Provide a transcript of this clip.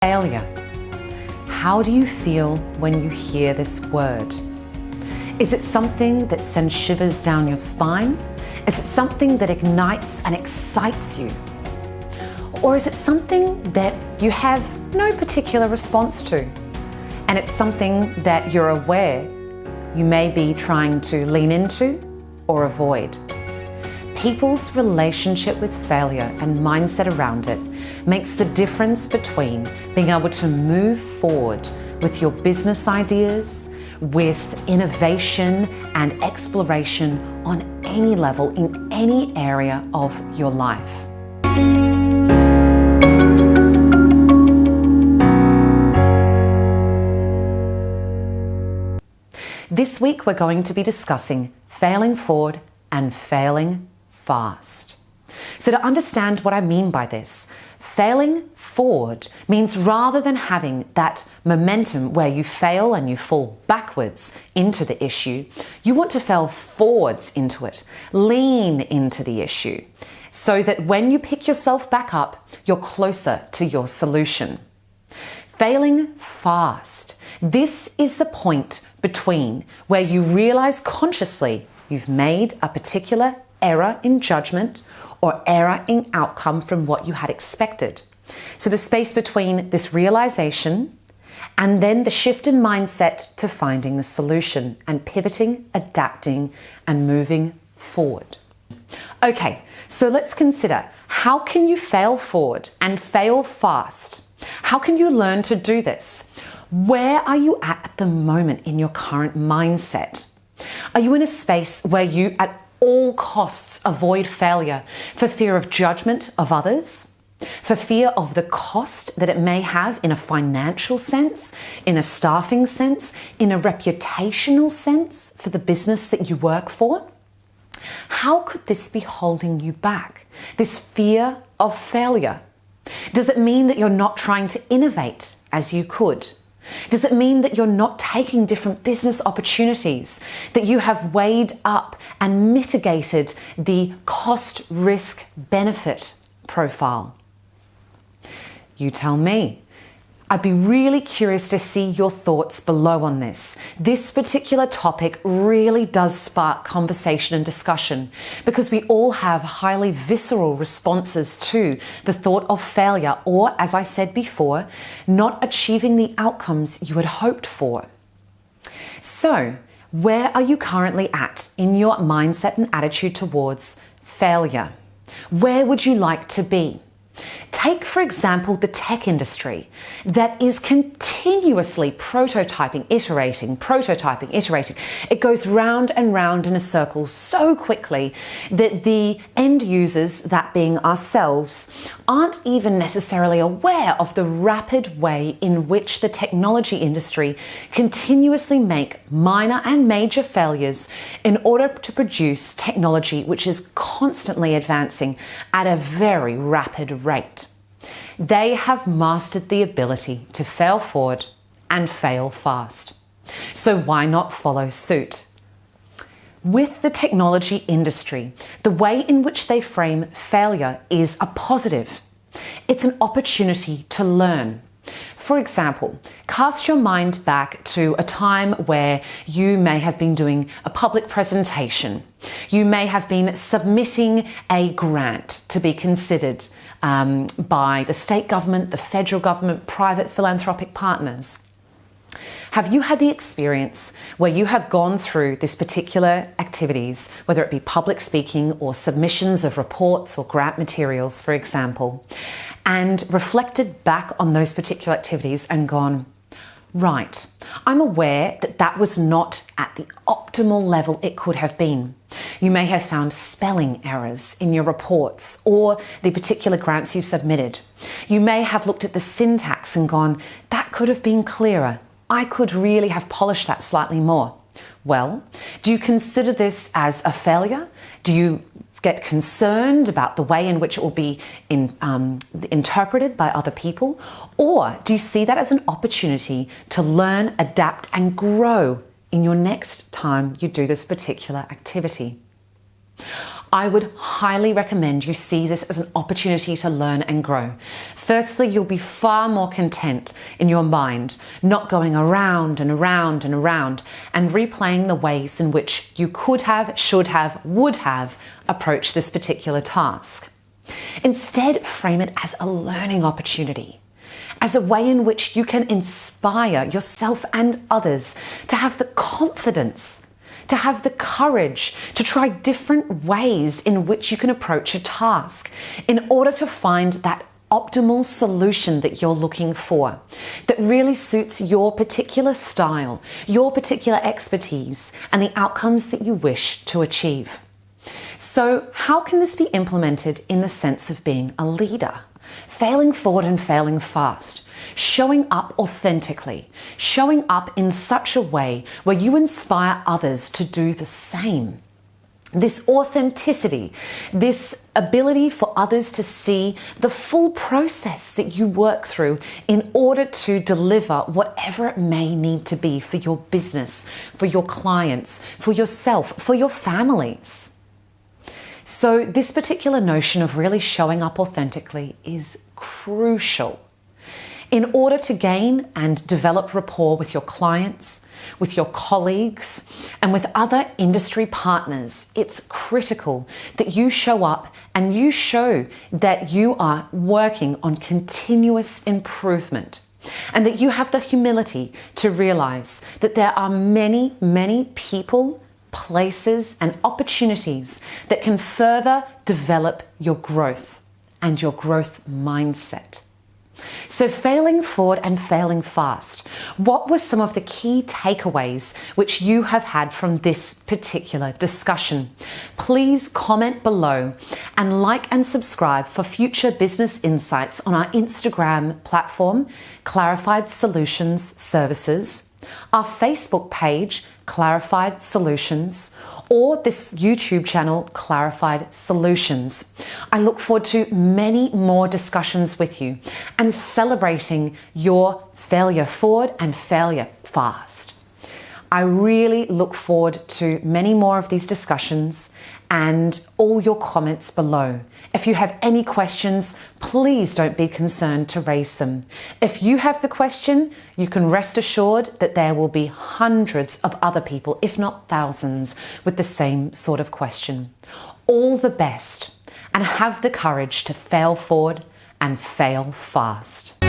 Failure. How do you feel when you hear this word? Is it something that sends shivers down your spine? Is it something that ignites and excites you? Or is it something that you have no particular response to? And it's something that you're aware you may be trying to lean into or avoid. People's relationship with failure and mindset around it makes the difference between being able to move forward with your business ideas, with innovation and exploration on any level in any area of your life. This week we're going to be discussing failing forward and failing fast. So to understand what I mean by this, failing forward means rather than having that momentum where you fail and you fall backwards into the issue, you want to fail forwards into it, lean into the issue, so that when you pick yourself back up, you're closer to your solution. Failing fast. This is the point between where you realize consciously you've made a particular error in judgment or error in outcome from what you had expected. So the space between this realization and then the shift in mindset to finding the solution and pivoting, adapting, and moving forward. Okay, so let's consider, how can you fail forward and fail fast? How can you learn to do this? Where are you at the moment in your current mindset? Are you in a space where you at all costs avoid failure for fear of judgment of others, for fear of the cost that it may have in a financial sense, in a staffing sense, in a reputational sense for the business that you work for? How could this be holding you back? This fear of failure? Does it mean that you're not trying to innovate as you could? Does it mean that you're not taking different business opportunities, that you have weighed up and mitigated the cost, risk, benefit profile? You tell me. I'd be really curious to see your thoughts below on this. This particular topic really does spark conversation and discussion because we all have highly visceral responses to the thought of failure or, as I said before, not achieving the outcomes you had hoped for. So, where are you currently at in your mindset and attitude towards failure? Where would you like to be? Take, for example, the tech industry that is continuously prototyping, iterating. It goes round and round in a circle so quickly that the end users, that being ourselves, aren't even necessarily aware of the rapid way in which the technology industry continuously make minor and major failures in order to produce technology which is constantly advancing at a very rapid rate. They have mastered the ability to fail forward and fail fast. So why not follow suit? With the technology industry, the way in which they frame failure is a positive. It's an opportunity to learn. For example, cast your mind back to a time where you may have been doing a public presentation. You may have been submitting a grant to be considered by the state government, the federal government, private philanthropic partners. Have you had the experience where you have gone through this particular activities, whether it be public speaking or submissions of reports or grant materials, for example, and reflected back on those particular activities and gone, right, I'm aware that that was not at the optimal level it could have been. You may have found spelling errors in your reports or the particular grants you've submitted. You may have looked at the syntax and gone, that could have been clearer. I could really have polished that slightly more. Well, do you consider this as a failure? Do you get concerned about the way in which it will be interpreted by other people? Or do you see that as an opportunity to learn, adapt, and grow in your next time you do this particular activity? I would highly recommend you see this as an opportunity to learn and grow. Firstly, you'll be far more content in your mind, not going around and around and around and replaying the ways in which you could have, should have, would have approached this particular task. Instead, frame it as a learning opportunity, as a way in which you can inspire yourself and others to have the confidence, to have the courage to try different ways in which you can approach a task in order to find that optimal solution that you're looking for, that really suits your particular style, your particular expertise, and the outcomes that you wish to achieve. So, how can this be implemented in the sense of being a leader? Failing forward and failing fast. Showing up authentically, showing up in such a way where you inspire others to do the same. This authenticity, this ability for others to see the full process that you work through in order to deliver whatever it may need to be for your business, for your clients, for yourself, for your families. So this particular notion of really showing up authentically is crucial. In order to gain and develop rapport with your clients, with your colleagues, and with other industry partners, it's critical that you show up and you show that you are working on continuous improvement and that you have the humility to realize that there are many, many people, places, and opportunities that can further develop your growth and your growth mindset. So failing forward and failing fast, what were some of the key takeaways which you have had from this particular discussion? Please comment below and like and subscribe for future business insights on our Instagram platform, Clarified Solutions Services, our Facebook page, Clarified Solutions, or this YouTube channel, Clarified Solutions. I look forward to many more discussions with you and celebrating your failure forward and failure fast. I really look forward to many more of these discussions and all your comments below. If you have any questions, please don't be concerned to raise them. If you have the question, you can rest assured that there will be hundreds of other people, if not thousands, with the same sort of question. All the best, and have the courage to fail forward and fail fast.